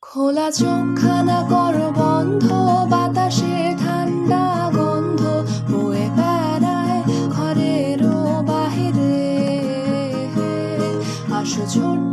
খোলা চোখখানা করো বন্ধ, বাতাসে ঠান্ডা গন্ধ বয়ে বেড়ায় ঘরেরও বাহিরে। আসো ছোট্ট